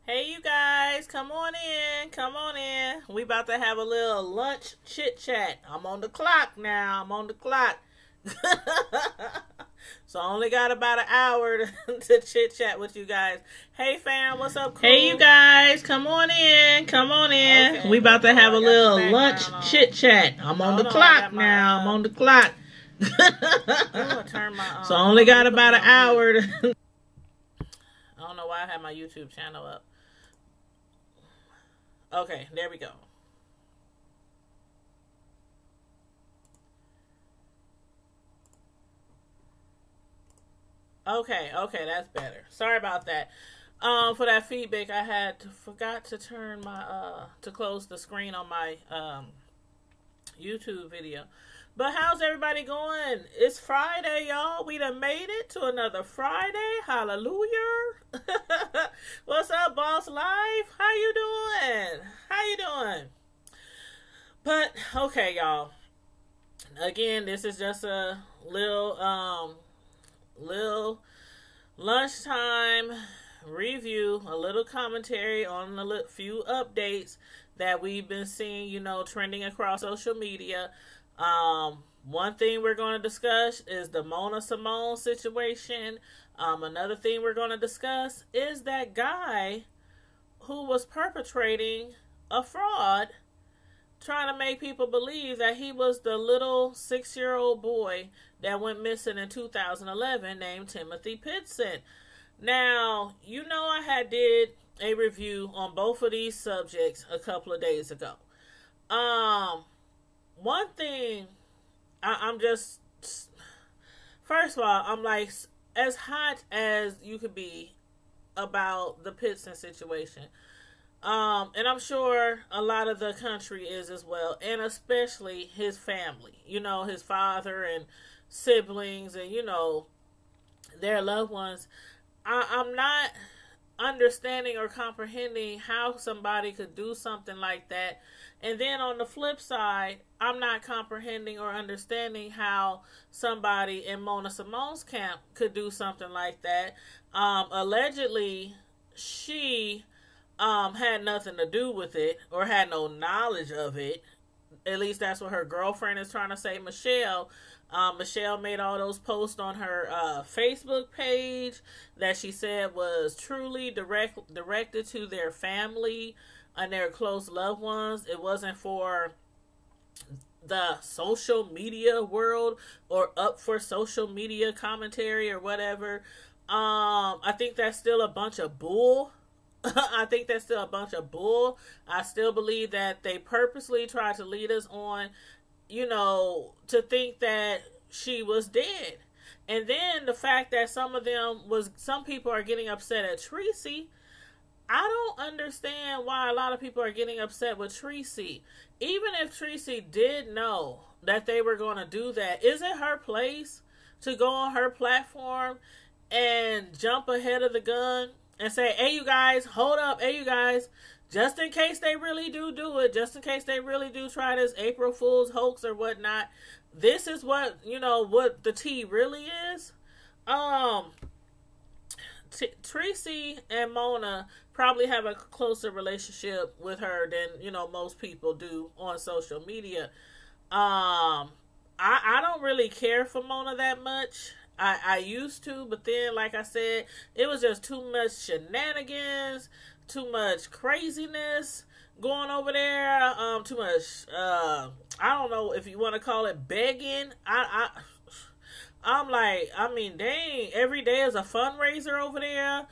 Hey, you guys, come on in. Come on in. We about to have a little lunch chit chat. I'm on the clock now. I'm on the clock. So I only got about an hour to chit chat with you guys. Hey, fam, what's up, crew? Hey, you guys, come on in. Come on in. Okay, we about to have a little lunch chit chat. I'm on the clock now. I'm on the clock. So I only got about an hour. I don't know why I have my YouTube channel up. Okay, there we go. Okay, that's better. Sorry about that. For that feedback, I forgot to turn my to close the screen on my YouTube video. But how's everybody going? It's Friday, y'all. We done made it to another Friday. Hallelujah. What's up, Boss Life? How you doing? How you doing? But, okay, y'all. Again, this is just a little lunchtime review, a little commentary on a few updates that we've been seeing, trending across social media. One thing we're going to discuss is the Symone situation. Another thing we're going to discuss is that guy who was perpetrating a fraud, trying to make people believe that he was the little 6-year-old boy that went missing in 2011 named Timmothy Pitzen. Now, I had did a review on both of these subjects a couple of days ago. One thing, I'm just, first of all, I'm like, as hot as you could be about the Pitzen situation. And I'm sure a lot of the country is as well, and especially his family, his father and siblings and, their loved ones. I'm not understanding or comprehending how somebody could do something like that. And then on the flip side, I'm not comprehending or understanding how somebody in Symone's camp could do something like that. Allegedly, she had nothing to do with it or had no knowledge of it. At least that's what her girlfriend is trying to say, Michelle. Michelle made all those posts on her Facebook page that she said was truly directed to their family and their close loved ones. It wasn't for the social media world or up for social media commentary or whatever. I think that's still a bunch of bull. I think that's still a bunch of bull. I still believe that they purposely tried to lead us on, to think that she was dead. And then the fact that some people are getting upset at Tracy. I don't understand why a lot of people are getting upset with Tracy. Even if Tracy did know that they were going to do that, is it her place to go on her platform and jump ahead of the gun and say, hey, you guys, hold up. Hey, you guys, just in case they really do it, just in case they really do try this April Fool's hoax or whatnot, this is what, what the tea really is. Tracy and Mona probably have a closer relationship with her than, most people do on social media. I don't really care for Mona that much. I used to, but then, like I said, it was just too much shenanigans, too much craziness going over there, too much, I don't know if you want to call it begging. I'm like, dang, every day is a fundraiser over there.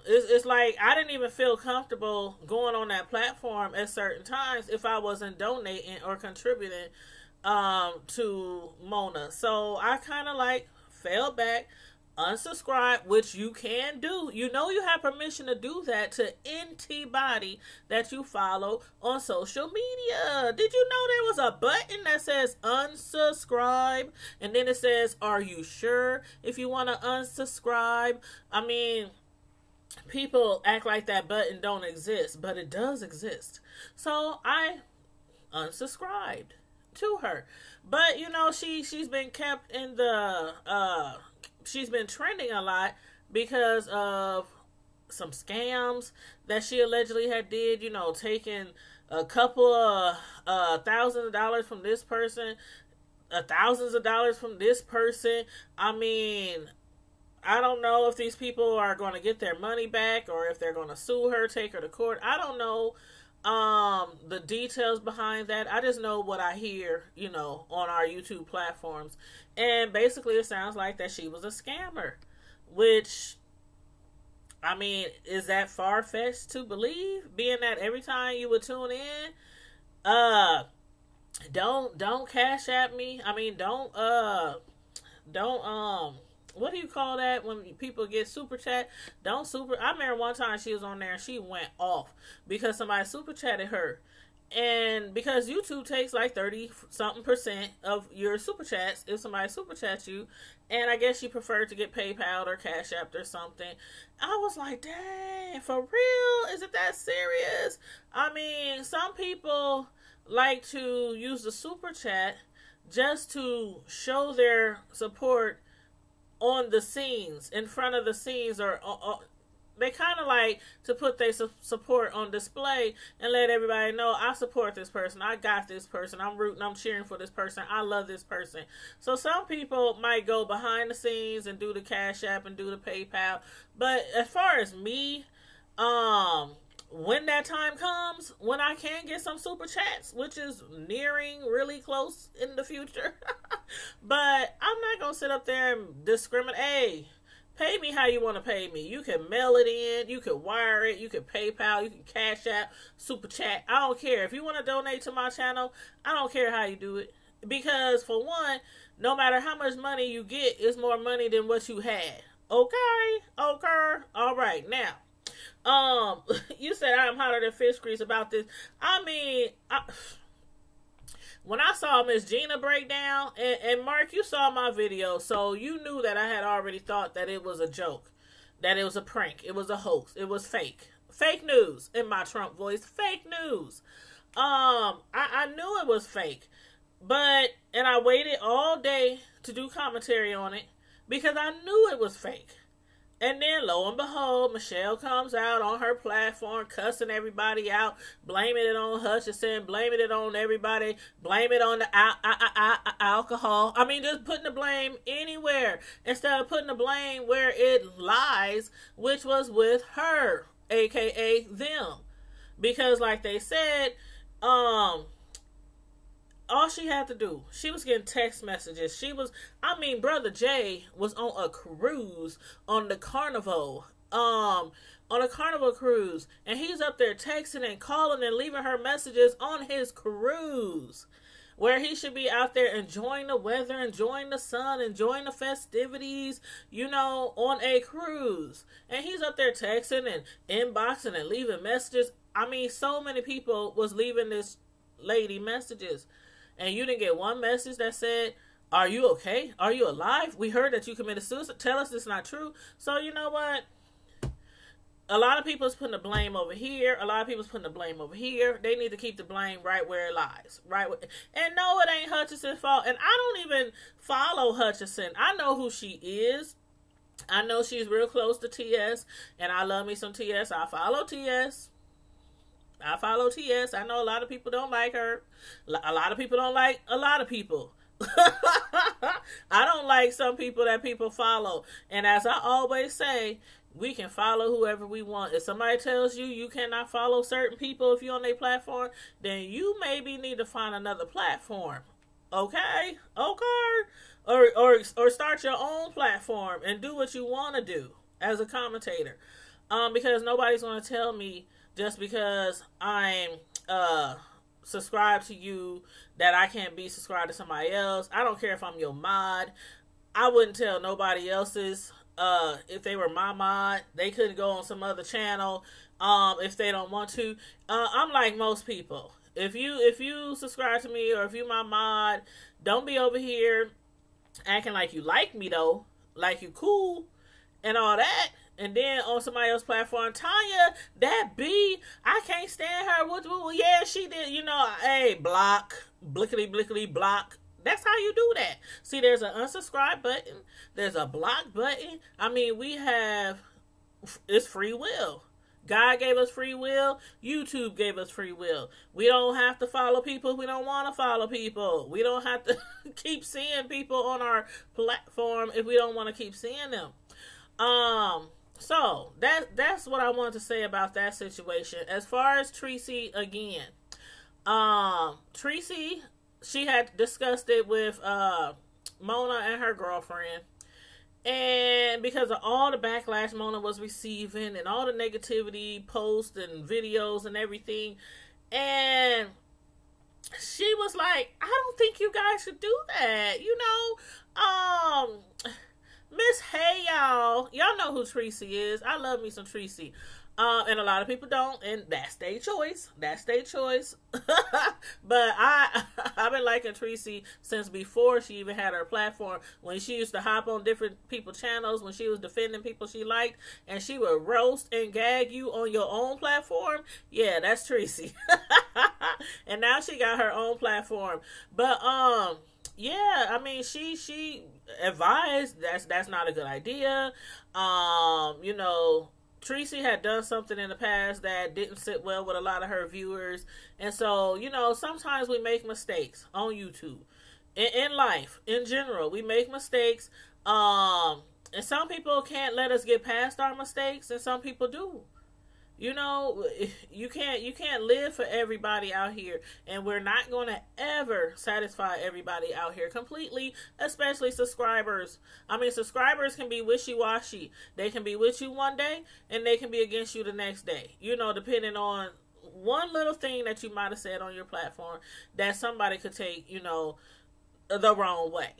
It's like, I didn't even feel comfortable going on that platform at certain times if I wasn't donating or contributing to Mona. So I kind of fell back, unsubscribe, which you can do. You have permission to do that to anybody that you follow on social media. Did you know there was a button that says unsubscribe? And then it says, are you sure if you want to unsubscribe? People act like that button don't exist, but it does exist. So I unsubscribed to her. But she's been kept in the she's been trending a lot because of some scams that she allegedly had did, taking a couple of thousands of dollars from this person, thousands of dollars from this person. I mean, I don't know if these people are going to get their money back or if they're going to sue her, take her to court. I don't know the details behind that. I just know what I hear, on our YouTube platforms. And basically it sounds like that she was a scammer, which, I mean, is that far-fetched to believe? Being that every time you would tune in, don't cash at me. I mean, don't what do you call that when people get super chat? I remember one time she was on there and she went off because somebody super chatted her. And because YouTube takes like 30-something% of your super chats if somebody super chats you. And I guess she preferred to get PayPal or Cash App or something. I was like, dang, for real? Is it that serious? I mean, some people like to use the super chat just to show their support on the scenes, in front of the scenes, or they kind of like to put their support on display and let everybody know, I support this person, I got this person, I'm rooting, I'm cheering for this person, I love this person. So some people might go behind the scenes and do the Cash App and do the PayPal. But as far as me, when that time comes, when I can get some super chats, which is nearing really close in the future, but I'm not going to sit up there and discriminate. Hey, pay me how you want to pay me. You can mail it in, you can wire it, you can PayPal, you can Cash App, super chat. I don't care. If you want to donate to my channel, I don't care how you do it. Because for one, no matter how much money you get, it's more money than what you had. Okay? All right. Now, you said I'm hotter than fish grease about this. I mean, when I saw Miss Gina break down, and Mark, you saw my video, so you knew that I had already thought that it was a joke, that it was a prank, it was a hoax, it was fake news. In my Trump voice, fake news. I knew it was fake, and I waited all day to do commentary on it because I knew it was fake. And then, lo and behold, Michelle comes out on her platform cussing everybody out, blaming it on Hutchinson, blaming it on everybody, blaming it on the alcohol. I mean, just putting the blame anywhere instead of putting the blame where it lies, which was with her, a.k.a. them. Because like they said, all she had to do, she was getting text messages. Brother Jay was on a cruise on the Carnival, on a Carnival cruise, and he's up there texting and calling and leaving her messages on his cruise, where he should be out there enjoying the weather, enjoying the sun, enjoying the festivities, on a cruise. And he's up there texting and inboxing and leaving messages. I mean, so many people was leaving this lady messages. And you didn't get one message that said, are you okay? Are you alive? We heard that you committed suicide. Tell us it's not true. So you know what? A lot of people is putting the blame over here. A lot of people is putting the blame over here. They need to keep the blame right where it lies. And no, it ain't Hutchinson's fault. And I don't even follow Hutchinson. I know who she is. I know she's real close to TS. And I love me some TS. I follow TS. I know a lot of people don't like her. A lot of people don't like a lot of people. I don't like some people that people follow. And as I always say, we can follow whoever we want. If somebody tells you you cannot follow certain people if you're on their platform, then you maybe need to find another platform. Okay? Or start your own platform and do what you want to do as a commentator. Because nobody's going to tell me just because I'm subscribed to you that I can't be subscribed to somebody else. I don't care if I'm your mod. I wouldn't tell nobody else's. If they were my mod, they couldn't go on some other channel if they don't want to. I'm like most people. If you subscribe to me or if you my mod, don't be over here acting like you like me though, like you cool and all that. And then on somebody else's platform, Tanya, that B, I can't stand her. Well, yeah, she did. Hey, block, blickety, block. That's how you do that. See, there's an unsubscribe button. There's a block button. I mean, we have it's free will. God gave us free will. YouTube gave us free will. We don't have to follow people if we don't want to follow people. We don't have to keep seeing people on our platform if we don't want to keep seeing them. So that's what I wanted to say about that situation. As far as Tracy again, Tracy, she had discussed it with Mona and her girlfriend. And because of all the backlash Mona was receiving and all the negativity posts and videos and everything, and she was like, I don't think you guys should do that. Miss Hey Y'all know who Tracy is. I love me some Tracy. And a lot of people don't, and that's their choice. But I've been liking Tracy since before she even had her platform. When she used to hop on different people's channels, when she was defending people she liked, and she would roast and gag you on your own platform. Yeah, that's Tracy. And now she got her own platform. But yeah, I mean, she advised that's not a good idea. Tracy had done something in the past that didn't sit well with a lot of her viewers. And so, sometimes we make mistakes on YouTube. In life, in general, we make mistakes. And some people can't let us get past our mistakes, and some people do. You can't live for everybody out here, and we're not going to ever satisfy everybody out here completely, especially subscribers. I mean, subscribers can be wishy-washy. They can be with you one day, and they can be against you the next day, depending on one little thing that you might have said on your platform that somebody could take, the wrong way.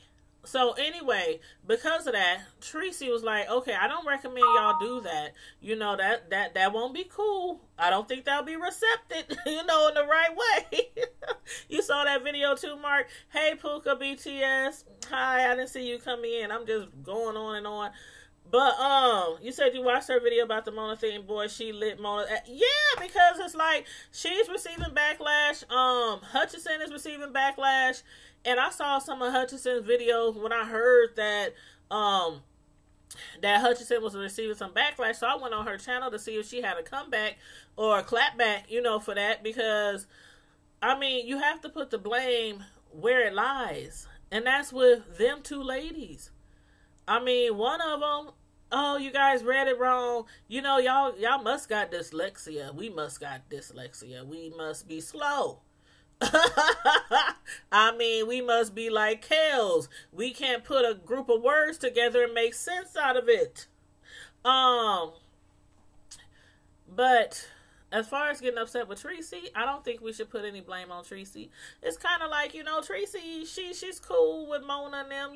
So anyway, because of that, Tracy was like, okay, I don't recommend y'all do that. That won't be cool. I don't think that'll be receptive, in the right way. You saw that video too, Mark? Hey, Puka BTS. Hi, I didn't see you come in. I'm just going on and on. But, you said you watched her video about the Mona thing. Boy, she lit Mona. Yeah, because it's like, she's receiving backlash. Hutchinson is receiving backlash. And I saw some of Hutchinson's videos when I heard that that Hutchinson was receiving some backlash. So I went on her channel to see if she had a comeback or a clapback, for that. Because, I mean, you have to put the blame where it lies. And that's with them two ladies. I mean, one of them, oh, you guys read it wrong. Y'all must got dyslexia. We must got dyslexia. We must be slow. I mean, we must be like Kales. We can't put a group of words together and make sense out of it. But as far as getting upset with Tracy, I don't think we should put any blame on Tracy. It's kind of like, Tracy, she's cool with Mona and them.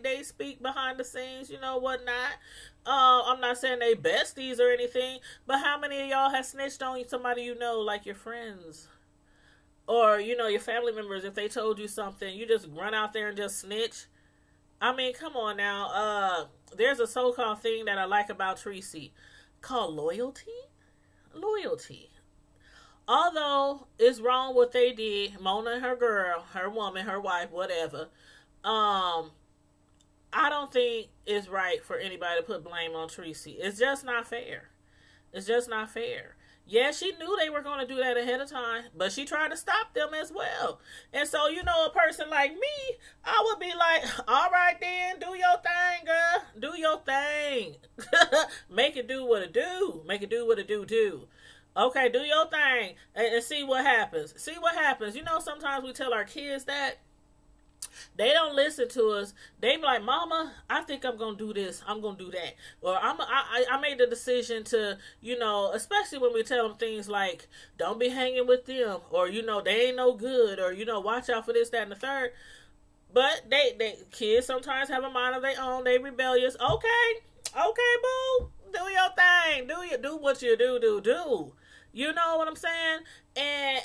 They speak behind the scenes, whatnot. I'm not saying they besties or anything, but how many of y'all have snitched on somebody like your friends? Or, your family members, if they told you something, you just run out there and just snitch. I mean, come on now. There's a so-called thing that I like about Tracy called loyalty. Loyalty. Although it's wrong what they did, Mona and her girl, her woman, her wife, whatever, I don't think it's right for anybody to put blame on Tracy. It's just not fair. It's just not fair. Yeah, she knew they were going to do that ahead of time, but she tried to stop them as well. And so, a person like me, I would be like, all right then, do your thing, girl. Do your thing. Make it do what it do. Make it do what it do. Okay, do your thing and see what happens. See what happens. Sometimes we tell our kids that. They don't listen to us. They be like, Mama, I think I'm going to do this. I'm going to do that. Or I made the decision to, especially when we tell them things like, don't be hanging with them. Or, they ain't no good. Or, watch out for this, that, and the third. But they kids sometimes have a mind of their own. They rebellious. Okay, boo. Do your thing. Do what you do. You know what I'm saying? And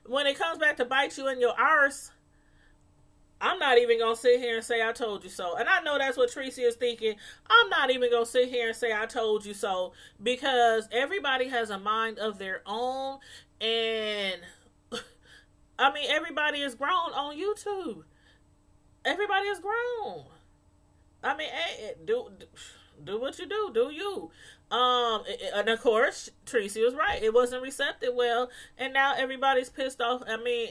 when it comes back to bite you in your arse, I'm not even going to sit here and say I told you so. And I know that's what Tracy is thinking. I'm not even going to sit here and say I told you so, because everybody has a mind of their own. And I mean, everybody is grown on YouTube. Everybody is grown. I mean, Do what you do. Do you? And of course, Tracy was right. It wasn't receptive well, and now everybody's pissed off. I mean,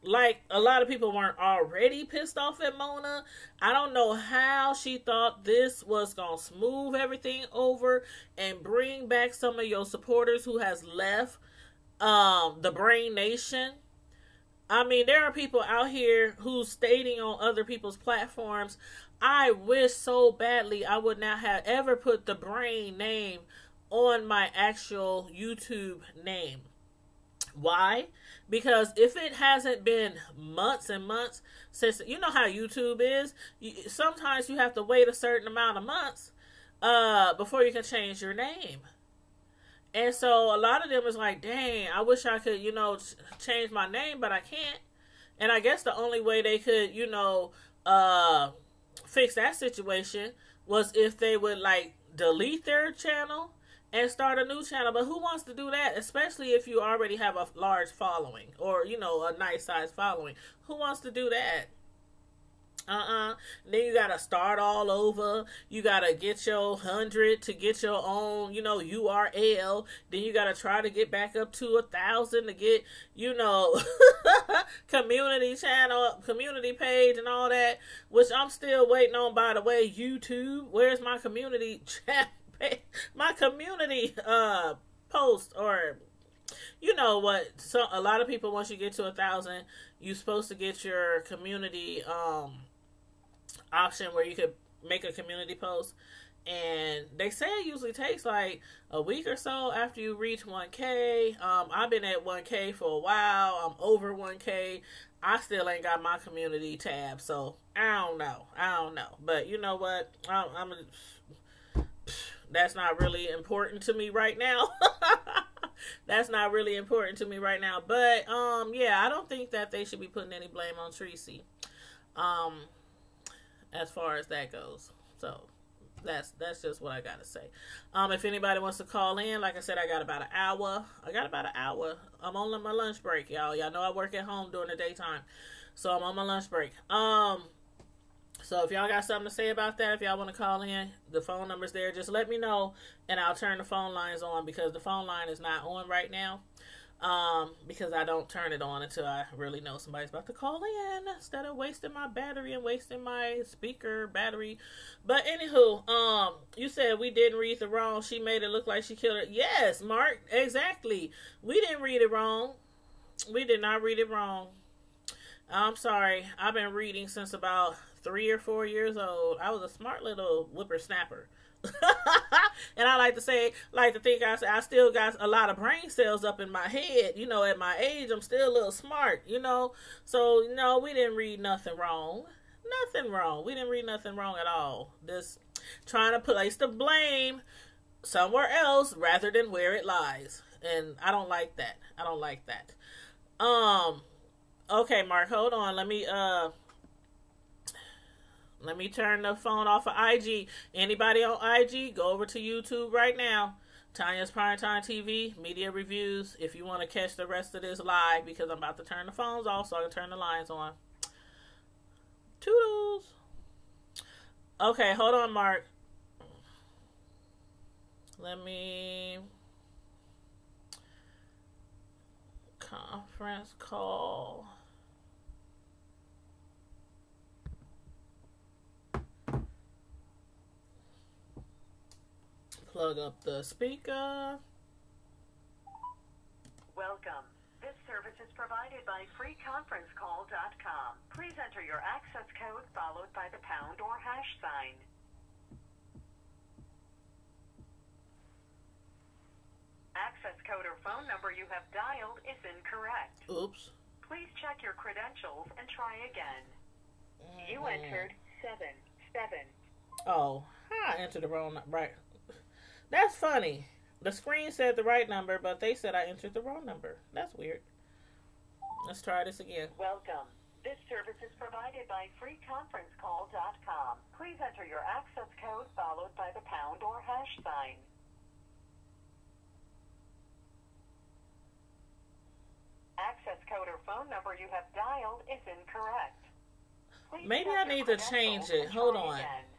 like a lot of people weren't already pissed off at Mona. I don't know how she thought this was gonna smooth everything over and bring back some of your supporters who has left the Brain Nation. I mean, there are people out here who's stating on other people's platforms, I wish so badly I would not have ever put the Brain name on my actual YouTube name. Why? Because if it hasn't been months and months since, you know how YouTube is, sometimes you have to wait a certain amount of months before you can change your name. And so a lot of them is like, dang, I wish I could, change my name, but I can't. And I guess the only way they could, fix that situation was if they would, like, delete their channel and start a new channel. But who wants to do that? Especially if you already have a large following or, a nice size following. Who wants to do that? Then you gotta start all over. You gotta get your 100 to get your own, URL. Then you gotta try to get back up to 1,000 to get, community channel, community page and all that, which I'm still waiting on, by the way. YouTube, where's my community chat page? My community post, or you know what? So a lot of people, once you get to 1,000, you're supposed to get your community option where you could make a community post, and they say it usually takes like a week or so after you reach 1K. I've been at 1K for a while. I'm over 1K. I still ain't got my community tab, so I don't know. But you know what? That's not really important to me right now. That's not really important to me right now. But yeah, I don't think that they should be putting any blame on Tracy. As far as that goes. So that's just what I gotta say. If anybody wants to call in, like I said, I got about an hour. I'm on my lunch break, y'all. Y'all know I work at home during the daytime, so I'm on my lunch break. So if y'all got something to say about that, if y'all want to call in, the phone number's there. Just let me know, and I'll turn the phone lines on, because the phone line is not on right now. Because I don't turn it on until I really know somebody's about to call in, instead of wasting my battery and wasting my speaker battery. But anywho, you said we didn't read it wrong. She made it look like she killed her. Yes, Mark, exactly. We didn't read it wrong. We did not read it wrong. I'm sorry. I've been reading since about 3 or 4 years old. I was a smart little whippersnapper. And I like to think I still got a lot of brain cells up in my head. At my age, I'm still a little smart, So, no, we didn't read nothing wrong. Nothing wrong. We didn't read nothing wrong at all. Just trying to place the blame somewhere else rather than where it lies. And I don't like that. Okay, Mark, hold on. Let me turn the phone off of IG. Anybody on IG, go over to YouTube right now. Tanya's Primetime TV, Media Reviews, if you want to catch the rest of this live, because I'm about to turn the phones off so I can turn the lines on. Toodles. Okay, hold on, Mark. Let me... Conference call... Plug up the speaker. Welcome. This service is provided by freeconferencecall.com. Please enter your access code followed by the pound or hash sign. Access code or phone number you have dialed is incorrect. Oops. Please check your credentials and try again. You entered 77. Oh, I entered the wrong number. Right. That's funny. The screen said the right number, but they said I entered the wrong number. That's weird. Let's try this again. Welcome. This service is provided by freeconferencecall.com. Please enter your access code followed by the pound or hash sign. Access code or phone number you have dialed is incorrect. Please maybe I need to change it. Hold on. Again.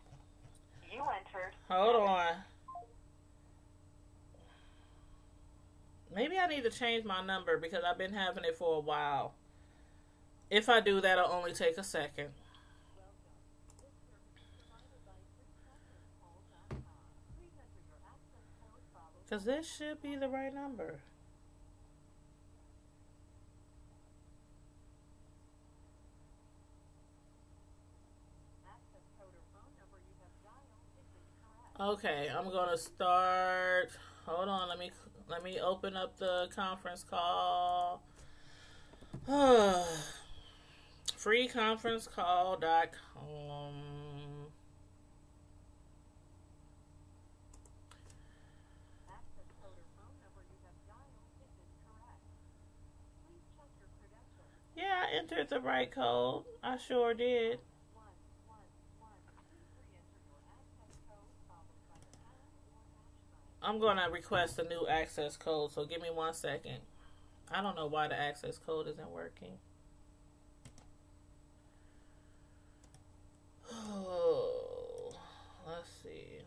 You entered. Hold on. Maybe I need to change my number because I've been having it for a while. If I do, that'll only take a second. Because this should be the right number. Okay, I'm gonna start. Hold on, let me open up the conference call. Freeconferencecall.com. Yeah, I entered the right code. I sure did. I'm going to request a new access code, so give me 1 second. I don't know why the access code isn't working. Oh, let's see.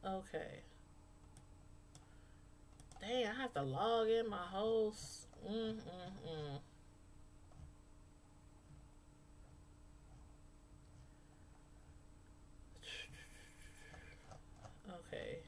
Okay. Dang, I have to log in my host. Okay.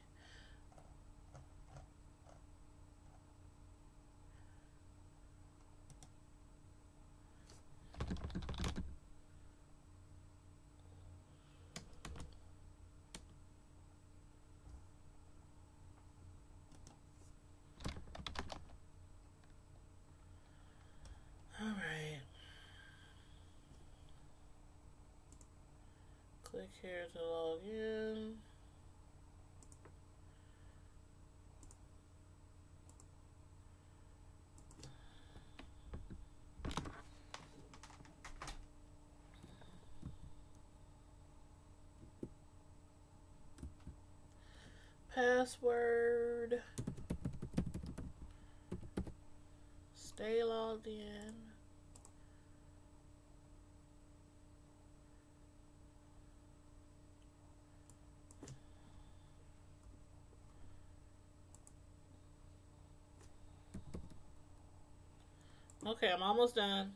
All right. Click here to log in. Password. Stay logged in. Okay, I'm almost done.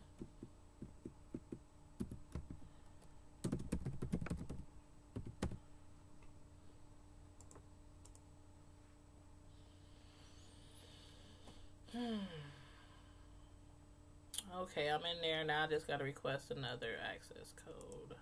Okay, I'm in there now. I just got to request another access code.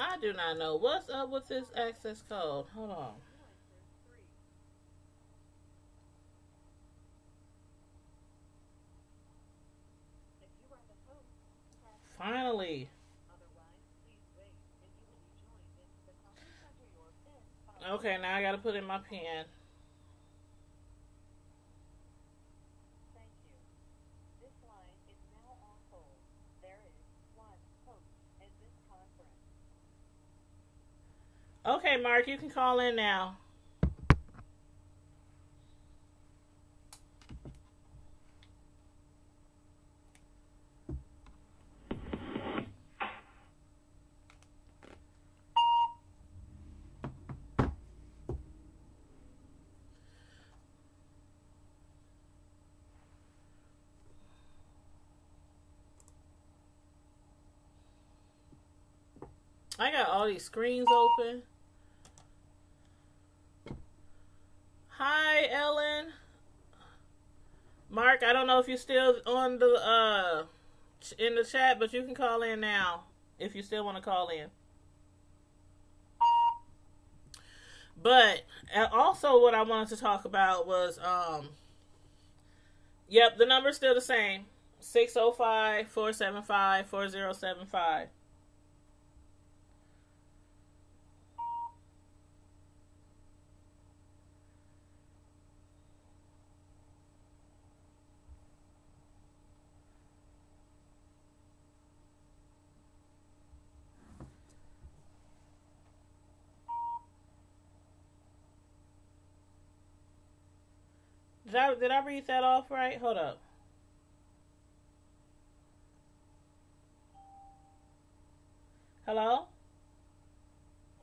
I do not know. What's up with this access code? Hold on. Finally. Okay, now I gotta put in my PIN. Okay, Mark, you can call in now. I got all these screens open. Hi, Ellen. Mark, I don't know if you're still on the in the chat, but you can call in now if you still want to call in. But also what I wanted to talk about was yep, the number's still the same. 605-475-4075. Did I read that off right? Hold up. Hello?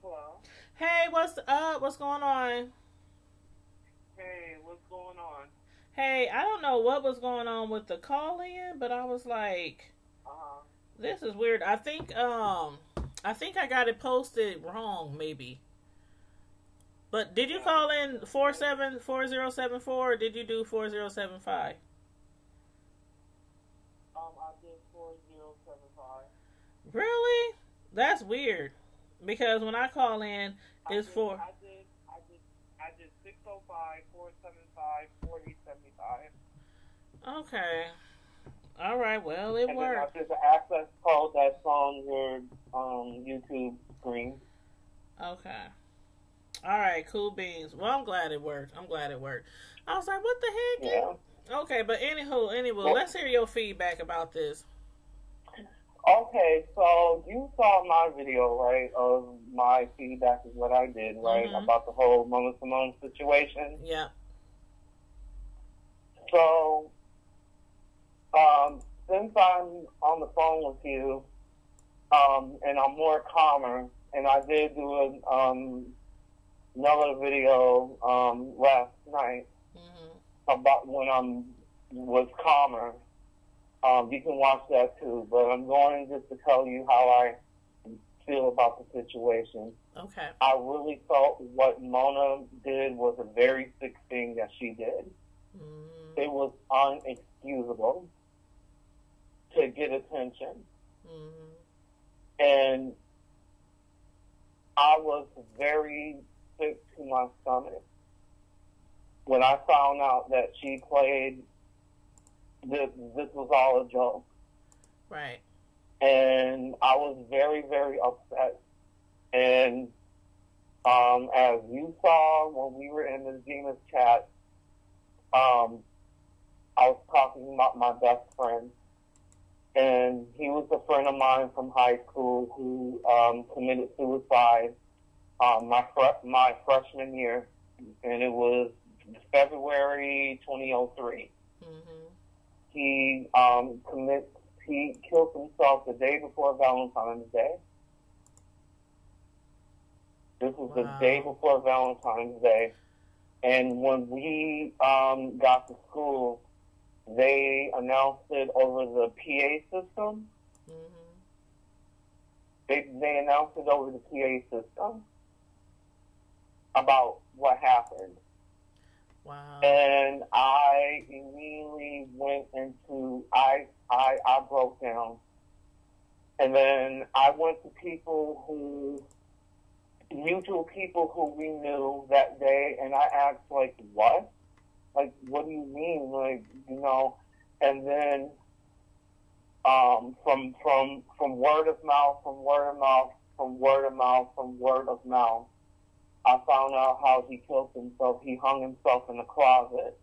Hello? Hey, what's up? What's going on? Hey, what's going on? Hey, I don't know what was going on with the call in, but I was like, this is weird. I think I got it posted wrong, maybe. But did you call in 474074 or did you do 4075? I did 4075. Really? That's weird. Because when I call in, it's for... I did 605-475-4075. Okay. All right, well, it worked. There's an access code that's on your YouTube screen. Okay. All right, cool beans. Well, I'm glad it worked. I was like, what the heck? Yeah. Okay, but anyway, let's hear your feedback about this. Okay, so you saw my video, right, of my feedback is what I did, right, about the whole Mama Symone situation. Yeah. So, since I'm on the phone with you, and I'm more calmer, and I did do another video last night about when I was calmer. You can watch that too, but I'm going just to tell you how I feel about the situation. Okay. I really felt what Mona did was a very sick thing that she did. It was unexcusable to get attention. And I was very sick to my stomach when I found out that she played this was all a joke. Right. And I was very, very upset. And as you saw when we were in the Gina's chat, I was talking about my best friend. And he was a friend of mine from high school who committed suicide my freshman year. And it was February 2003. He killed himself the day before Valentine's Day. This was the day before Valentine's Day. And when we got to school, they announced it over the PA system. They announced it over the PA system about what happened. Wow. And I immediately went into, I broke down. And then I went to mutual people who we knew that day, and I asked, like, what? Like, what do you mean? Like, you know, and then from word of mouth, from word of mouth, from word of mouth, from word of mouth, I found out how he killed himself. He hung himself in the closet.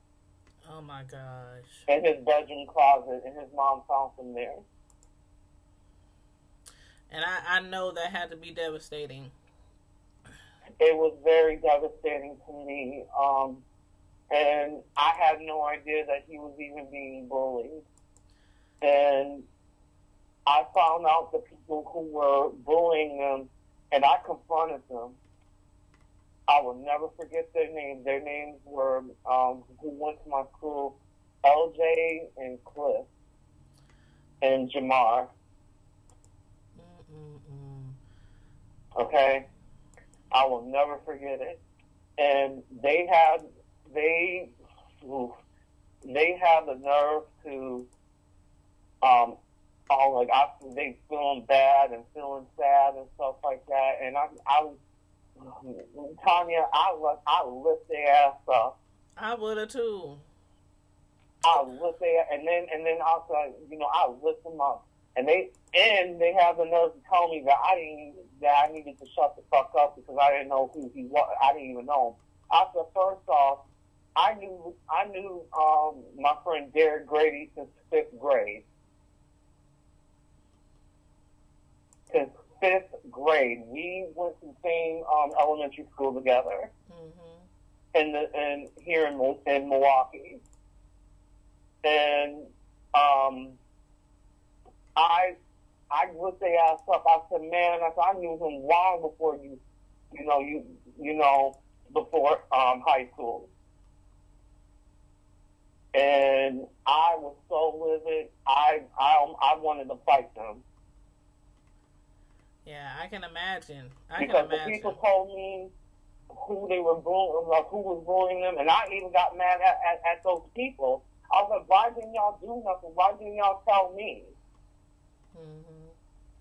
Oh, my gosh. In his bedroom closet, and his mom found him there. And I know that had to be devastating. It was very devastating to me. And I had no idea that he was even being bullied. And I found out the people who were bullying him, and I confronted them. I will never forget their names. Their names were, who went to my school, LJ and Cliff and Jamar. Okay? I will never forget it. And they had the nerve to, they feeling bad and feeling sad and stuff like that. And Tanya, I lift their ass up. I would have too. I lift their, and then also, you know, I lift them up, and they have the nerve to tell me that I needed to shut the fuck up because I didn't know who he was. I didn't even know him. I said, first off, I knew my friend Derek Grady since 5th grade. Since 5th grade, we went to the same elementary school together. Mm-hmm. Here in Milwaukee, and I looked their ass up. I said, man, I knew him long before before high school. And I was so livid. I wanted to fight them. Yeah, I can imagine. Because the people told me who they were bullying, like who was bullying them, and I even got mad at those people. I was like, why didn't y'all do nothing? Why didn't y'all tell me? Mm-hmm.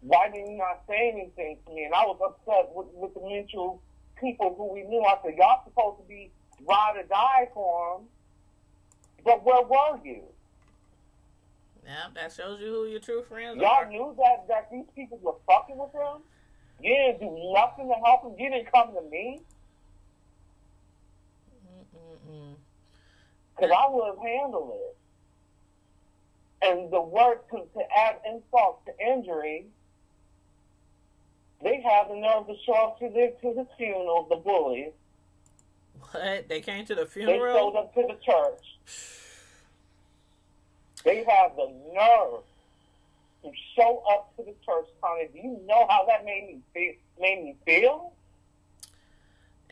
Why didn't you not say anything to me? And I was upset with the mutual people who we knew. I said, y'all supposed to be ride or die for them, but where were you? Yeah, that shows you who your true friends y'all are. Y'all knew that these people were fucking with him? You didn't do nothing to help him? You didn't come to me? Because I would have handled it. And the word to add insult to injury, they have the nerve to show up to the funeral, the bullies. What? They came to the funeral? They showed up to the church. They have the nerve to show up to the church, Tony. Do you know how that made me feel?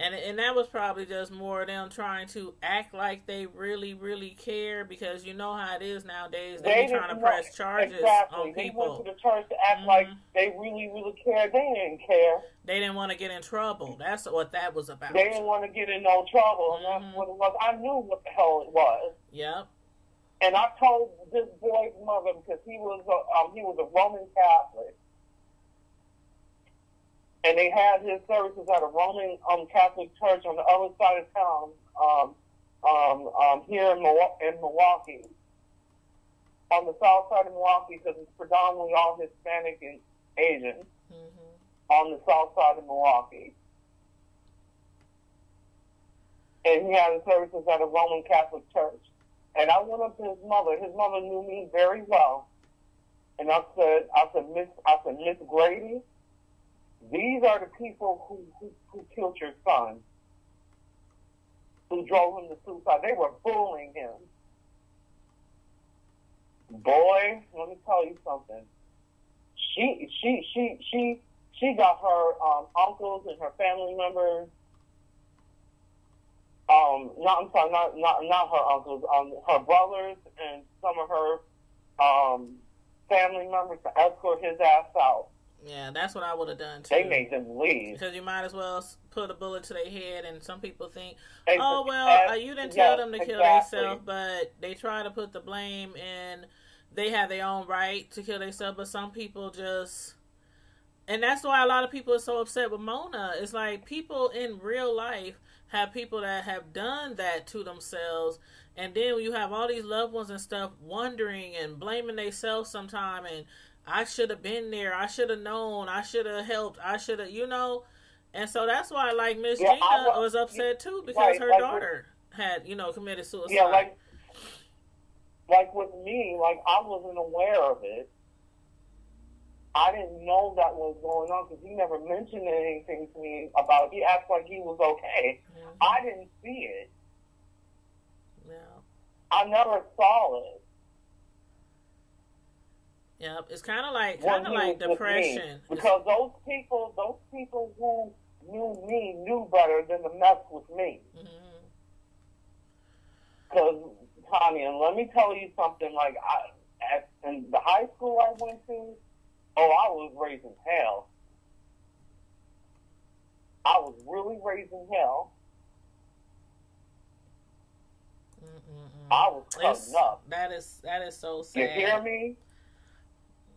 And that was probably just more of them trying to act like they really, really care, because you know how it is nowadays. They be trying to press charges on people. They went to the church to act like they really, really cared. They didn't care. They didn't want to get in trouble. That's what that was about. They didn't want to get in no trouble, and that's what it was. I knew what the hell it was. Yep. And I told this boy's mother, because he was a Roman Catholic, and they had his services at a Roman Catholic church on the other side of town, here in Milwaukee, on the south side of Milwaukee, because it's predominantly all Hispanic and Asian, on the south side of Milwaukee. And he had his services at a Roman Catholic church. And I went up to his mother. His mother knew me very well. And I said, Miss Grady, these are the people who killed your son, who drove him to suicide. They were bullying him. Boy, let me tell you something. She got her uncles and her family members. Not her uncles. Her brothers and some of her family members to escort his ass out. Yeah, that's what I would have done too. They made them leave. Because you might as well put a bullet to their head, and some people think, you didn't tell them to kill themselves, but they try to put the blame in they have their own right to kill themselves, but some people just, and that's why a lot of people are so upset with Mona. It's like people in real life have people that have done that to themselves, and then you have all these loved ones and stuff wondering and blaming themselves sometime, and I should have been there, I should have known, I should have helped, I should have, and so that's why, like, Miss Gina was upset too, because her daughter had, committed suicide. Yeah, like with me, like, I wasn't aware of it. I didn't know that was going on because he never mentioned anything to me about it. He acted like he was okay. Mm-hmm. I didn't see it. No. I never saw it. Yep, it's kind of like depression. Because those people who knew me knew better than to mess with me. Because, Tanya, let me tell you something. Like, in the high school I went to, I was raising hell. I was really raising hell. I was cutting up. That is so sad. You hear me?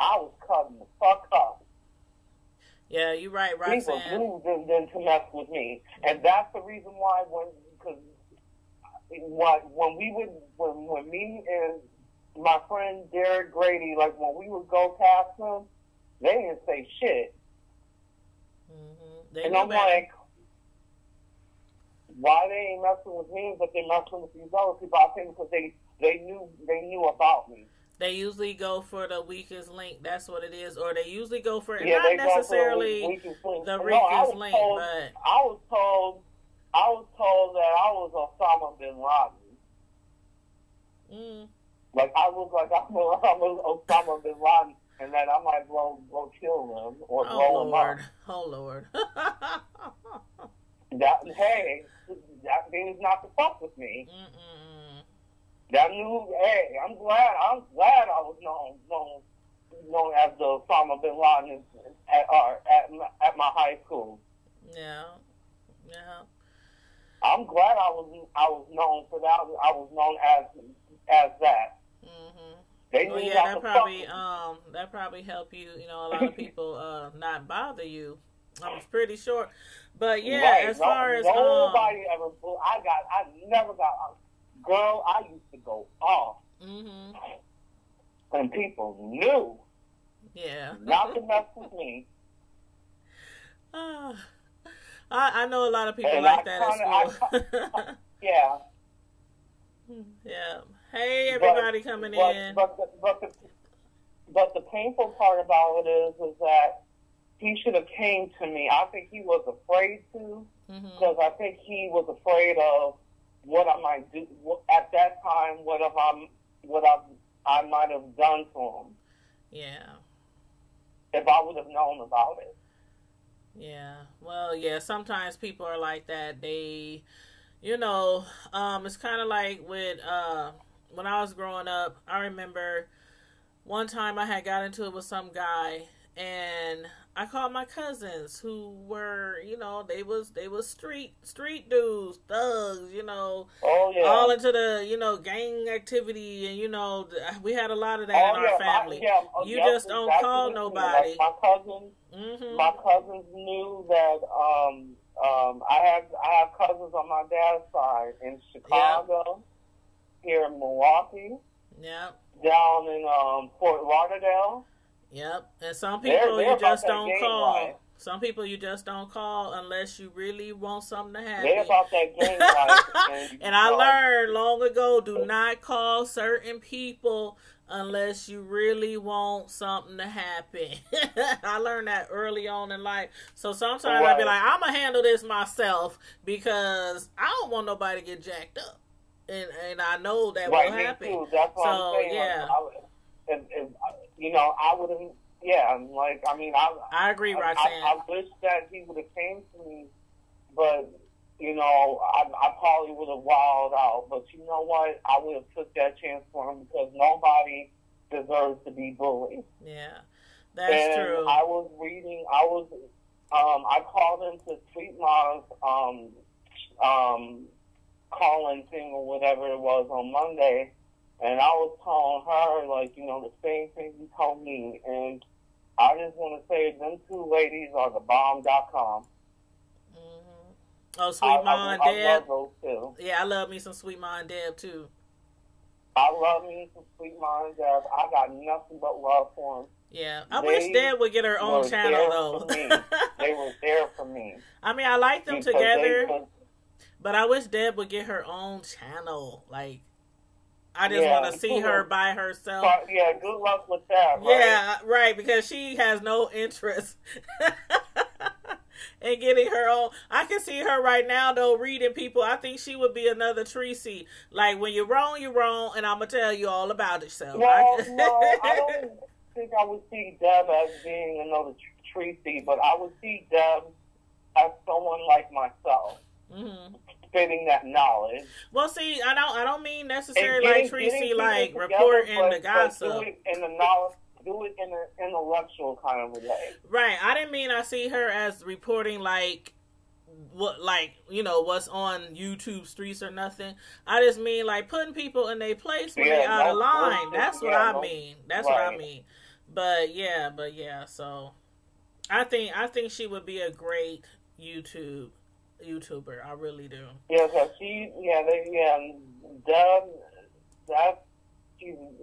I was cutting the fuck up. Yeah, you're right, Roxanne. People knew them to mess with me, and that's the reason why when me and my friend Derek Grady, like, when we would go past them, they didn't say shit. And I'm like, why they ain't messing with me, but they messing with these other people? I think because they knew about me. They usually go for the weakest link. That's what it is. Or they usually go for not necessarily the weakest link, but I was told that I was Osama bin Laden. Like, I look like I'm Osama bin Laden, and that I might go kill them or blow them up. Oh, Lord. That means not to fuck with me. That I'm glad I was known as the Osama bin Laden at my high school. Yeah. I'm glad I was known for that. I was known as that. That probably helped you. A lot of people not bother you. I'm pretty sure. But yeah, right. as far as nobody ever. I never got. Girl, I used to go off. And people knew. Yeah. Not to mess with me. I know a lot of people like that at school. Yeah. Yeah. Hey, everybody coming in. But the painful part about it is that he should have came to me. I think he was afraid to, because I think he was afraid of what I might do at that time. What I might have done to him. Yeah. If I would have known about it. Yeah. Well, yeah. Sometimes people are like that. They, it's kind of like with when I was growing up. I remember one time I had got into it with some guy, and I called my cousins who were, they was street dudes, thugs, all into the, gang activity, and, we had a lot of that in our family. You just don't call nobody. Like my cousins knew that, I have cousins on my dad's side in Chicago, here in Milwaukee, down in Fort Lauderdale. Yep, and some people you just don't call. Life. Some people you just don't call unless you really want something to happen. They're about that game life. And I learned long ago, do not call certain people unless you really want something to happen. I learned that early on in life. So sometimes I be like, I'm going to handle this myself because I don't want nobody to get jacked up. And I know that will happen. Me too. That's what I'm saying. Yeah. I would have, I agree, Roxanne. I wish that he would have came to me, but, I probably would have wilded out. But you know what? I would have took that chance for him because nobody deserves to be bullied. Yeah, that's true. I was reading, I called into Sweet Mom's, call-in thing or whatever it was on Monday, And I was telling her, like, you know, the same thing you told me. And I just want to say, them two ladies are the bomb.com. Oh, Sweet Ma and Deb. I love those two. Yeah, I love me some Sweet Ma and Deb, too. I love me some Sweet Ma and Deb. I got nothing but love for them. Yeah, I wish Deb would get her own channel, though. They were there for me. I mean, I like them together, but I wish Deb would get her own channel. Like, I just want to see her by herself. But, yeah, good luck with that, right? Yeah, right, because she has no interest in getting her own. I can see her right now, though, reading people. I think she would be another Tracy. Like, when you're wrong, and I'm going to tell you all about yourself. Well, no, I don't think I would see Deb as being another Tracy, but I would see Deb as someone like myself. Mm-hmm. Spitting that knowledge. Well, see, I don't mean necessarily like Tracy, like reporting the gossip. Do it in the knowledge. Do it in an intellectual kind of way. Right. I didn't mean I see her as reporting like what, like, you know, what's on YouTube streets or nothing. I just mean like putting people in their place when they're out of line. That's what I mean. That's what I mean. But yeah. So I think she would be a great YouTuber. I really do. Yeah, Deb, she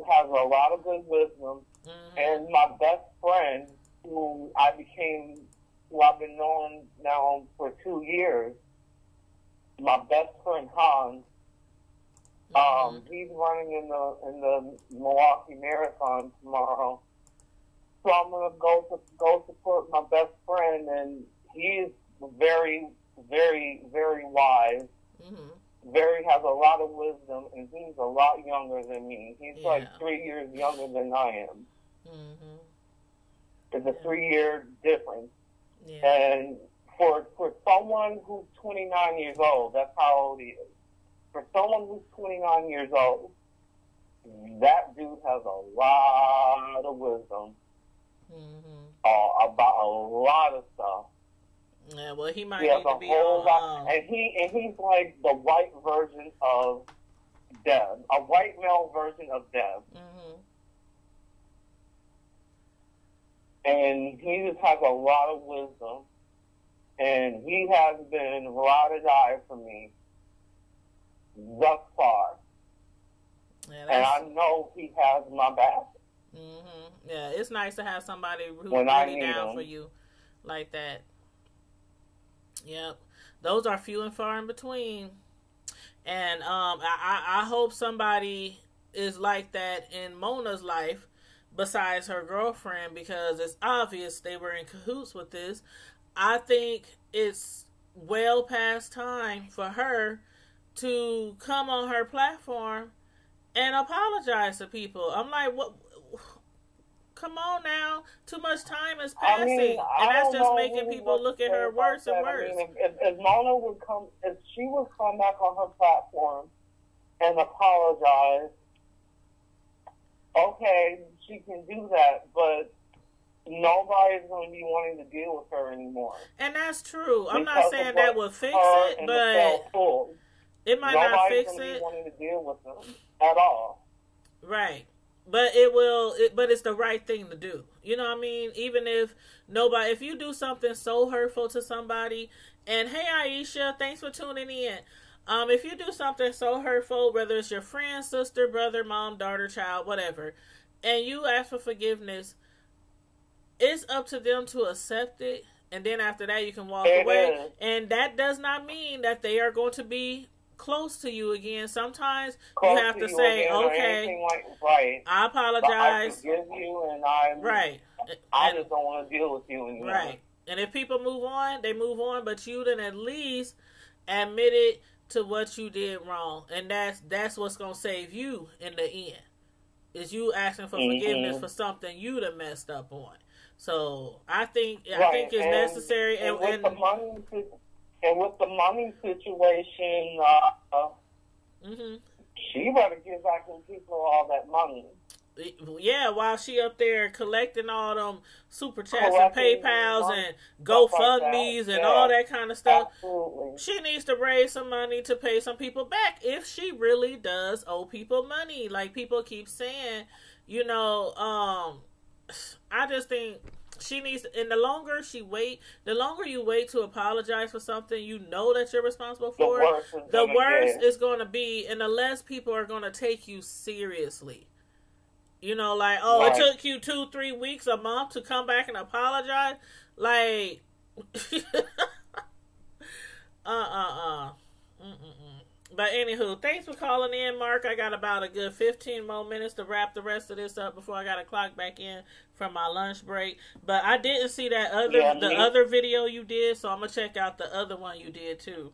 has a lot of good wisdom. Mm-hmm. And my best friend, who I've been knowing now for 2 years, my best friend Hans, he's running in the Milwaukee Marathon tomorrow. So I'm gonna go support my best friend, and he is very, very, very wise. Mm-hmm. Has a lot of wisdom, and he's a lot younger than me. He's like 3 years younger than I am. Mm-hmm. It's a 3-year difference. Yeah. And for someone who's 29 years old, that's how old he is. For someone who's 29 years old, that dude has a lot of wisdom about a lot of stuff. Yeah, well, he might need to be on. And he's like the white version of Deb, a white male version of Deb. Mm-hmm. And he just has a lot of wisdom, and he has been ride or die for me thus far. Yeah, and I know he has my back. Mm-hmm. Yeah, it's nice to have somebody who's really down for you like that. Yep, those are few and far in between, and I hope somebody is like that in Mona's life besides her girlfriend, because it's obvious they were in cahoots with this. I think it's well past time for her to come on her platform and apologize to people. I'm like, what? Come on now. Too much time is passing. And that's just making people look at her worse and worse. If Mona would come, if she would come back on her platform and apologize, okay, she can do that, but nobody's going to be wanting to deal with her anymore. And that's true. I'm not saying that will fix it, but it might not fix it. Nobody's going to be wanting to deal with them at all. Right. But it will, but it's the right thing to do. You know what I mean? Even if you do something so hurtful to somebody, and hey, Aisha, thanks for tuning in. If you do something so hurtful, whether it's your friend, sister, brother, mom, daughter, child, whatever, and you ask for forgiveness, it's up to them to accept it. And then after that, you can walk away. And that does not mean that they are going to be close to you again. Sometimes you have to say, okay, I apologize. I forgive you, and I just don't want to deal with you anymore. Right. And if people move on, they move on, but you then at least admit it to what you did wrong. And that's what's going to save you in the end, is you asking for forgiveness for something you done messed up on. So I think it's necessary. And with the money situation, she better give back them people all that money. Yeah, while she up there collecting all them super chats and Collecting PayPals money, and stuff like GoFundMe's that. and Yeah. all that kind of stuff. Absolutely. She needs to raise some money to pay some people back if she really does owe people money. Like people keep saying, you know, I just think she needs, and the longer you wait to apologize for something you know that you're responsible for, the worse it's going to be, and the less people are going to take you seriously. You know, like, oh, Right. It took you 2-3 weeks, a month to come back and apologize. Like, But anywho, thanks for calling in, Mark. I got about a good 15 more minutes to wrap the rest of this up before I got to clock back in from my lunch break. But I didn't see that other video you did, so I'm gonna check out the other one you did too.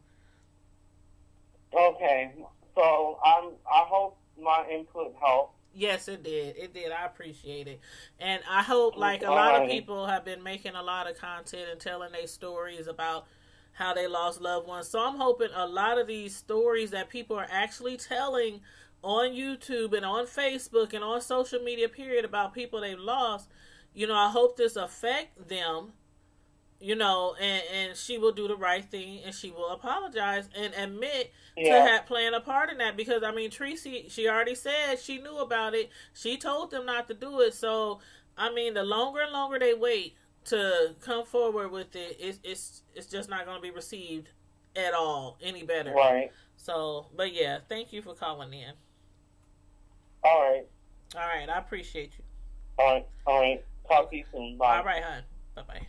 Okay, so I hope my input helped. Yes, it did. It did. I appreciate it. And I hope, like, a lot of people have been making a lot of content and telling their stories about how they lost loved ones. So I'm hoping a lot of these stories that people are actually telling on YouTube and on Facebook and on social media, period, about people they've lost, you know, I hope this affect them, you know, and she will do the right thing and she will apologize and admit to playing a part in that. Because, I mean, Tracy, she already said she knew about it. She told them not to do it. So, I mean, the longer and longer they wait to come forward with it, it's just not going to be received at all any better. Right. So, but yeah, thank you for calling in. All right. All right, I appreciate you. All right. Talk to you soon. Bye. All right, hon. Bye-bye.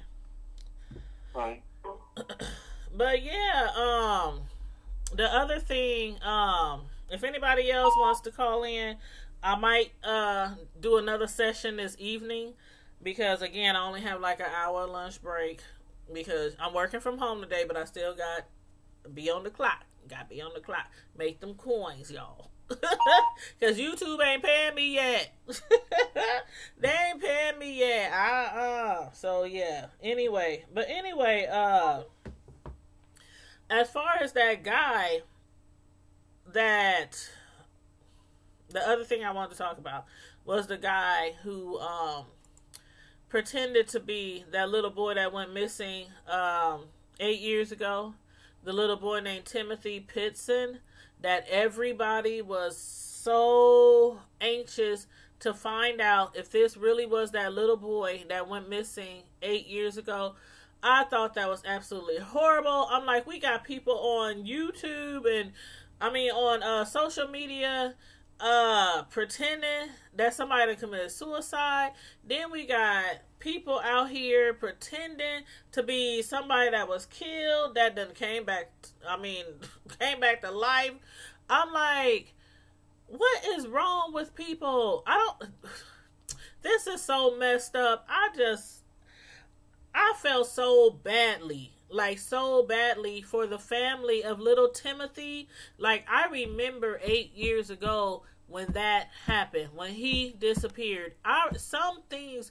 Bye. But yeah, the other thing, if anybody else wants to call in, I might do another session this evening. Because, again, I only have like an hour lunch break. Because I'm working from home today, but I still got to be on the clock. Got to be on the clock. Make them coins, y'all. Because YouTube ain't paying me yet. They ain't paying me yet. So, yeah. Anyway. As far as that guy, the other thing I wanted to talk about was the guy who, pretended to be that little boy that went missing 8 years ago. The little boy named Timothy Pitzen, that everybody was so anxious to find out if this really was that little boy that went missing 8 years ago. I thought that was absolutely horrible. I'm like, we got people on YouTube and on social media pretending that somebody committed suicide. Then we got people out here pretending to be somebody that was killed that then came back to life. I'm like, what is wrong with people? This is so messed up. I felt so badly for the family of little Timothy. Like, I remember 8 years ago when that happened, when he disappeared. Some things,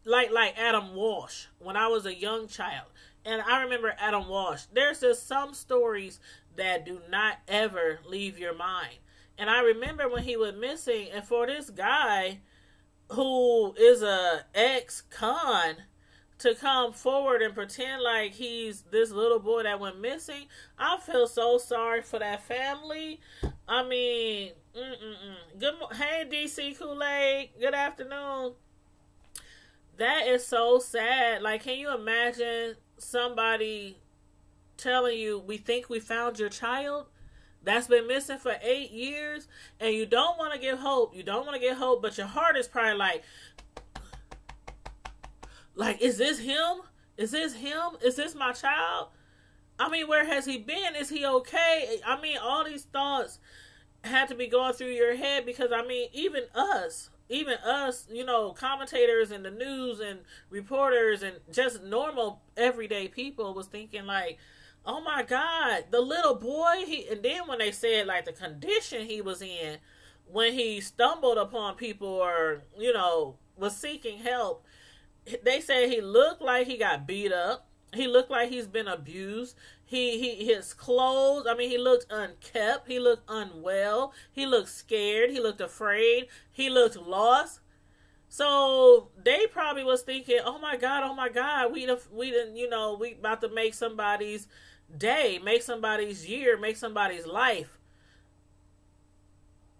like Adam Walsh, when I was a young child, and I remember Adam Walsh, there's just some stories that do not ever leave your mind. And I remember when he was missing, and for this guy who is a ex-con to come forward and pretend like he's this little boy that went missing, I feel so sorry for that family. I mean, Hey, DC Kool-Aid, good afternoon. That is so sad. Like, can you imagine somebody telling you, we think we found your child that's been missing for 8 years, and you don't want to give hope. You don't want to get hope, but your heart is probably like, is this him? Is this him? Is this my child? I mean, where has he been? Is he okay? I mean, all these thoughts had to be going through your head because, I mean, even us, you know, commentators in the news and reporters and just normal everyday people was thinking like, oh my God, the little boy, and then when they said like the condition he was in when he stumbled upon people or, you know, was seeking help, they said he looked like he got beat up. He looked like he's been abused. His clothes, I mean, he looked unkept. He looked unwell. He looked scared. He looked afraid. He looked lost. So they probably was thinking, oh my God, we didn't, we about to make somebody's day, make somebody's year, make somebody's life.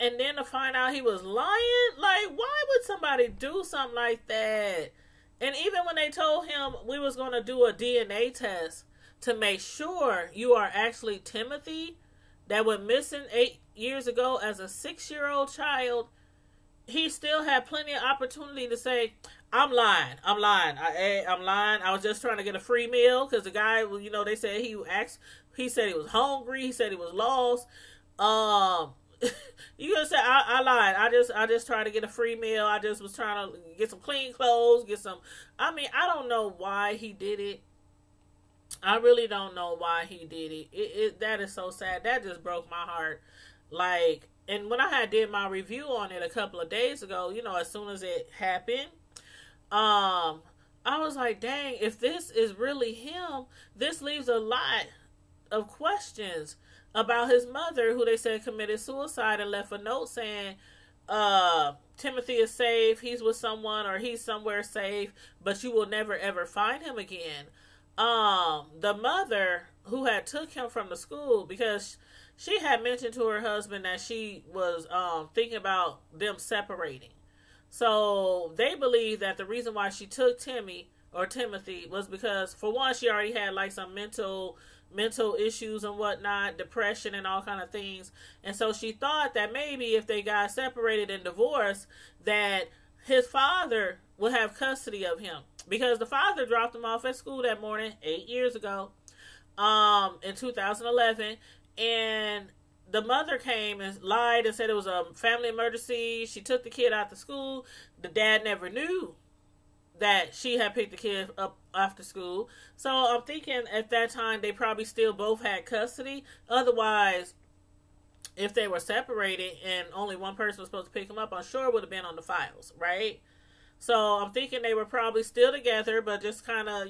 And then to find out he was lying, like, why would somebody do something like that? And even when they told him we was going to do a DNA test to make sure you are actually Timothy that went missing 8 years ago as a 6-year-old child, he still had plenty of opportunity to say, I'm lying. I'm lying. I was just trying to get a free meal because the guy, they said he said he was hungry. He said he was lost. You gonna say I lied? I just tried to get a free meal. I just was trying to get some clean clothes, I mean, I don't know why he did it. I really don't know why he did it. That is so sad. That just broke my heart. Like, and when I did my review on it a couple of days ago, as soon as it happened, I was like, dang, if this is really him, this leaves a lot of questions about his mother, who they said committed suicide and left a note saying, Timothy is safe, he's with someone, or he's somewhere safe, but you will never ever find him again. The mother who had took him from the school, because she had mentioned to her husband that she was thinking about them separating. So they believe that the reason why she took Timothy was because, for one, she already had like some mental issues and whatnot, depression and all kind of things. And so she thought that maybe if they got separated and divorced, that his father would have custody of him, because the father dropped him off at school that morning 8 years ago, in 2011. And the mother came and lied and said it was a family emergency. She took the kid out to school. The dad never knew that she had picked the kid up after school. So I'm thinking at that time they probably still both had custody. Otherwise, if they were separated and only one person was supposed to pick them up, I'm sure it would have been on the files, right? So I'm thinking they were probably still together, but just kind of,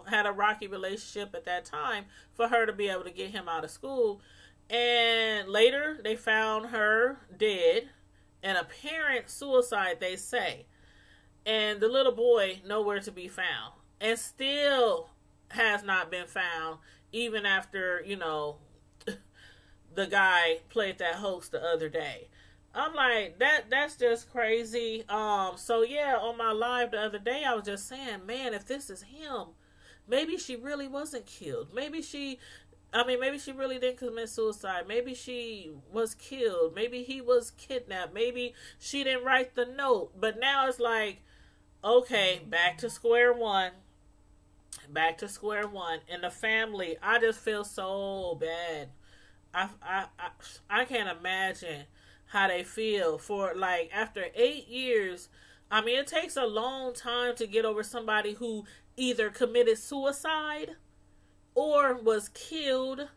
had a rocky relationship at that time for her to be able to get him out of school. And later they found her dead, an apparent suicide, they say. And the little boy nowhere to be found, and still has not been found, even after, the guy played that hoax the other day. I'm like, that's just crazy. So yeah, on my live the other day, I was just saying, man, if this is him, maybe she really wasn't killed. Maybe she really didn't commit suicide. Maybe she was killed. Maybe he was kidnapped. Maybe she didn't write the note. But now it's like, okay, back to square one. And the family, I just feel so bad. I can't imagine how they feel for, like, after 8 years. I mean, it takes a long time to get over somebody who either committed suicide or was killed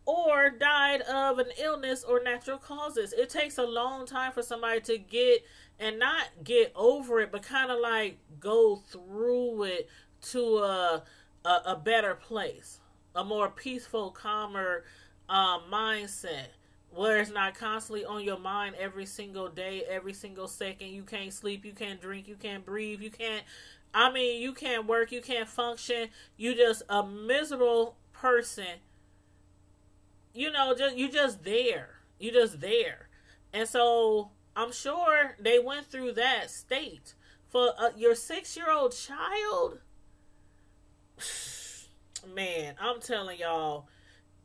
or died of an illness or natural causes. It takes a long time for somebody to get, and not get over it, but kind of like go through it to a better place, a more peaceful, calmer mindset, where it's not constantly on your mind every single day, every single second. You can't sleep, you can't drink, you can't breathe, you can't work, you can't function. You just a miserable person. You just there. And so I'm sure they went through that state. For your 6-year-old child, man, I'm telling y'all,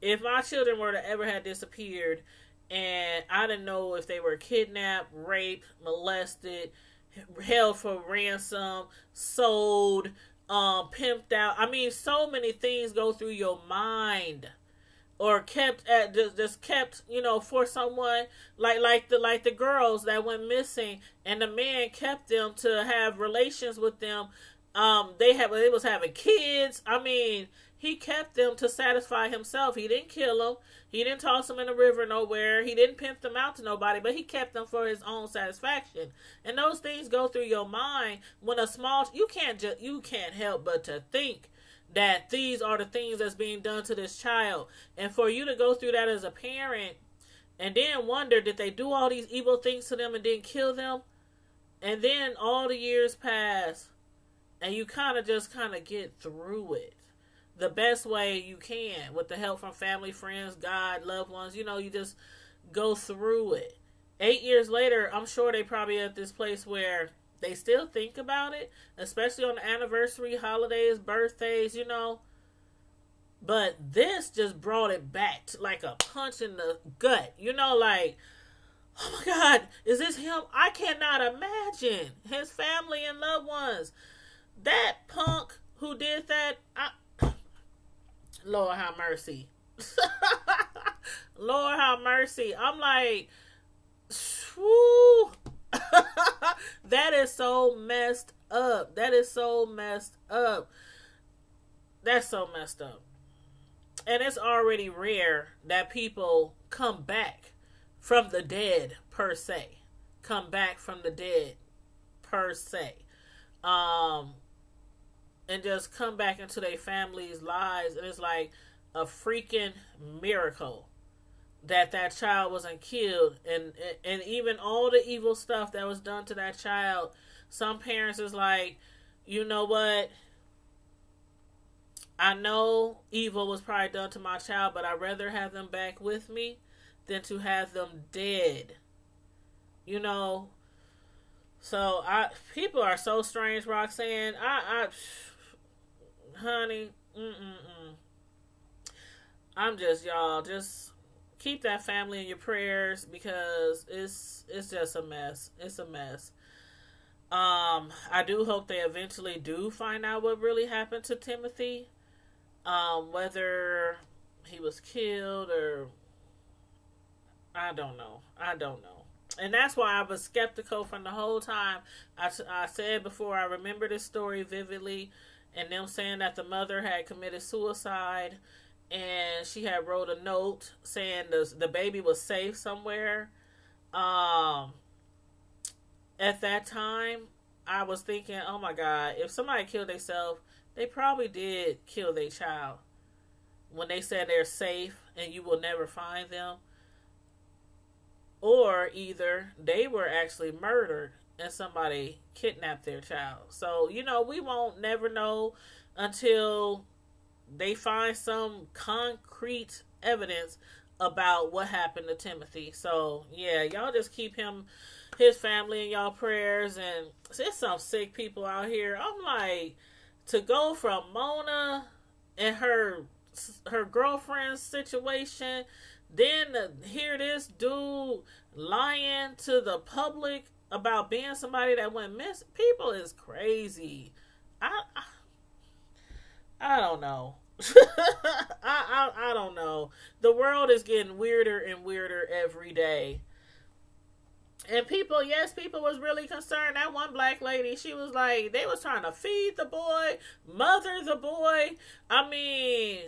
if my children were to ever have disappeared and I didn't know if they were kidnapped, raped, molested, held for ransom, sold, pimped out. I mean, so many things go through your mind, or kept for someone like the girls that went missing, and the man kept them to have relations with them. They was having kids. I mean, he kept them to satisfy himself. He didn't kill them. He didn't toss them in the river nowhere. He didn't pimp them out to nobody, but he kept them for his own satisfaction. And those things go through your mind when you can't help but to think that these are the things that's being done to this child. And for you to go through that as a parent and then wonder, did they do all these evil things to them and then kill them? And then all the years pass and you kind of get through it the best way you can with the help from family, friends, God, loved ones. You know, you just go through it. 8 years later, I'm sure they probably at this place where they still think about it, especially on the anniversary, holidays, birthdays, you know. But this just brought it back to like a punch in the gut. You know, like, oh my God, is this him? I cannot imagine his family and loved ones. That punk who did that, Lord have mercy. Lord have mercy. I'm like, whoo. That is so messed up. That is so messed up. That's so messed up. And it's already rare that people come back from the dead, per se. Come back from the dead, per se. And just come back into their family's lives. And it's like a freaking miracle that child wasn't killed. And even all the evil stuff that was done to that child, some parents is like, you know what? I know evil was probably done to my child, but I'd rather have them back with me than to have them dead. You know? So, people are so strange, Roxanne. Honey, I'm just, y'all, just keep that family in your prayers because it's just a mess. It's a mess. I do hope they eventually do find out what really happened to Timmothy. Whether he was killed or I don't know. And that's why I was skeptical from the whole time. I said before, I remember this story vividly, and them saying that the mother had committed suicide, and she had wrote a note saying the baby was safe somewhere. At that time, I was thinking, oh my God, if somebody killed themselves, they probably did kill their child. When they said they're safe and you will never find them. Or either they were actually murdered and somebody kidnapped their child. So, you know, we won't never know until they find some concrete evidence about what happened to Timmothy. So, yeah, y'all just keep his family in y'all prayers. And there's some sick people out here. I'm like, to go from Mona and her girlfriend's situation, then to hear this dude lying to the public about being somebody that went missing, people is crazy. I don't know. I don't know. The world is getting weirder and weirder every day. And people was really concerned. That one black lady, she was like, they was trying to feed the boy, mother the boy. I mean,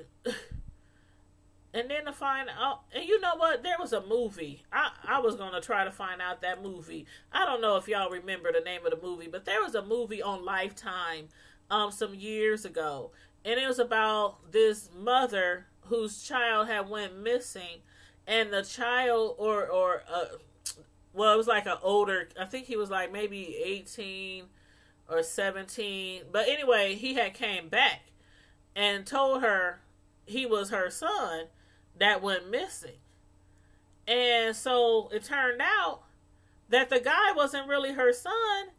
and then to find out, and you know what? There was a movie. I was going to try to find out that movie. I don't know if y'all remember the name of the movie, but there was a movie on Lifetime some years ago. And it was about this mother whose child had went missing, and the child well, it was like an older, I think he was like maybe 18 or 17. But anyway, he had came back and told her he was her son that went missing. And so it turned out that the guy wasn't really her son.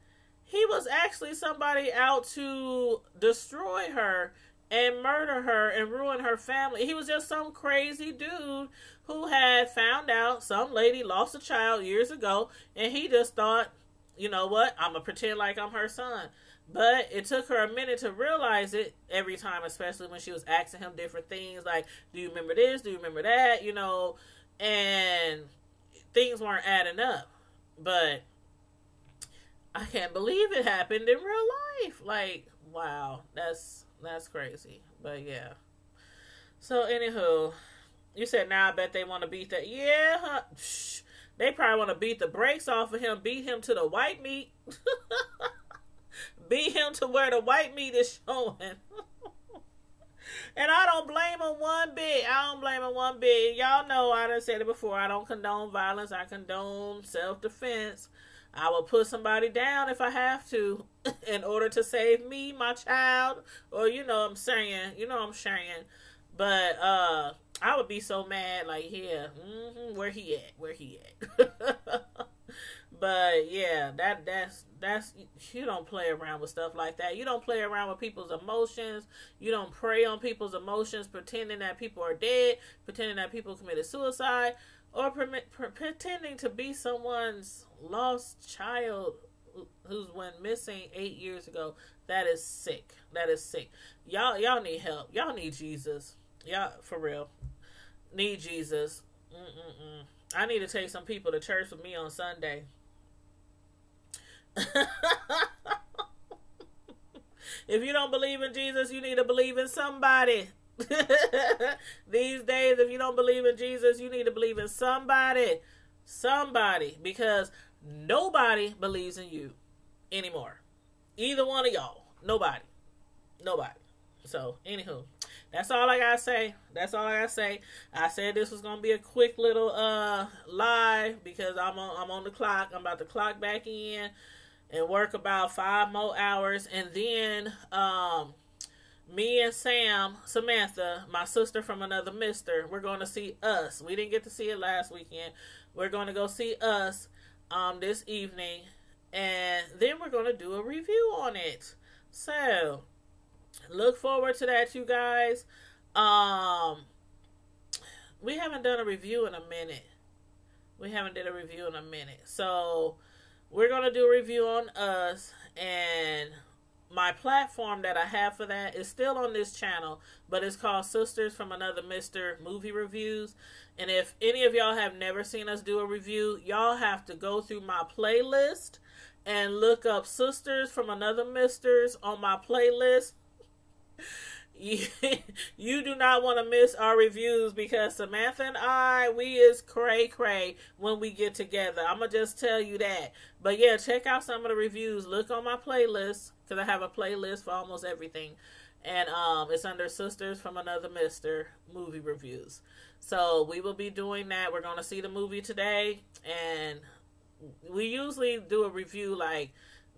He was actually somebody out to destroy her and murder her and ruin her family. He was just some crazy dude who had found out some lady lost a child years ago, and he just thought, you know what, I'm going to pretend like I'm her son. But it took her a minute to realize it every time, especially when she was asking him different things like, do you remember this? Do you remember that? You know, and things weren't adding up. But I can't believe it happened in real life. Like, wow, that's crazy. But yeah. So anywho, you said now I bet they want to beat that. Yeah, huh? They probably want to beat the brakes off of him, beat him to the white meat. Beat him to where the white meat is showing. And I don't blame him one bit. I don't blame him one bit. Y'all know I done said it before. I don't condone violence. I condone self-defense. I will put somebody down if I have to in order to save me, my child, or I'm saying. But I would be so mad, like, yeah, where he at? But yeah, that's you don't play around with stuff like that. You don't play around with people's emotions. You don't prey on people's emotions, pretending that people are dead, pretending that people committed suicide, or pretending to be someone's lost child who's went missing 8 years ago. That is sick. That is sick. Y'all need help. Y'all need Jesus. Y'all, for real, need Jesus. I need to take some people to church with me on Sunday. If you don't believe in Jesus, you need to believe in somebody. These days, if you don't believe in Jesus, you need to believe in somebody. Because nobody believes in you anymore. Either one of y'all. Nobody. So, anywho, that's all I gotta say. I said this was gonna be a quick little live because I'm on the clock. I'm about to clock back in and work about 5 more hours, and then me and Samantha, my sister from another mister, we're going to see Us. We didn't get to see it last weekend. We're going to go see Us this evening, and then we're going to do a review on it. So look forward to that, you guys. We haven't done a review in a minute. So we're going to do a review on Us, and my platform that I have for that is still on this channel, but it's called Sisters from Another Mister Movie Reviews. And if any of y'all have never seen us do a review, y'all have to go through my playlist and look up Sisters from Another Misters on my playlist. You do not want to miss our reviews, because Samantha and I, we is cray when we get together. I'm going to just tell you that. But yeah, check out some of the reviews. Look on my playlist, because I have a playlist for almost everything. And it's under Sisters from Another Mister Movie Reviews. So we will be doing that. We're going to see the movie today. And we usually do a review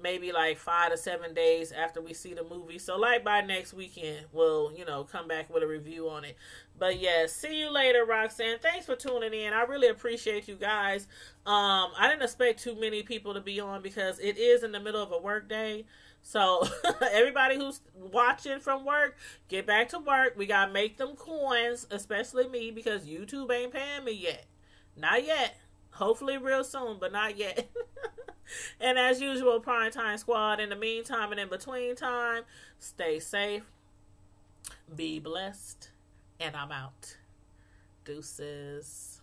maybe 5 to 7 days after we see the movie. So by next weekend, we'll, come back with a review on it. But yeah, see you later, Roxanne. Thanks for tuning in. I really appreciate you guys. I didn't expect too many people to be on because it is in the middle of a work day. So everybody who's watching from work, get back to work. We got to make them coins, especially me, because YouTube ain't paying me yet. Not yet. Hopefully real soon, but not yet. And as usual, Prime Time Squad, in the meantime and in between time, stay safe, be blessed, and I'm out. Deuces.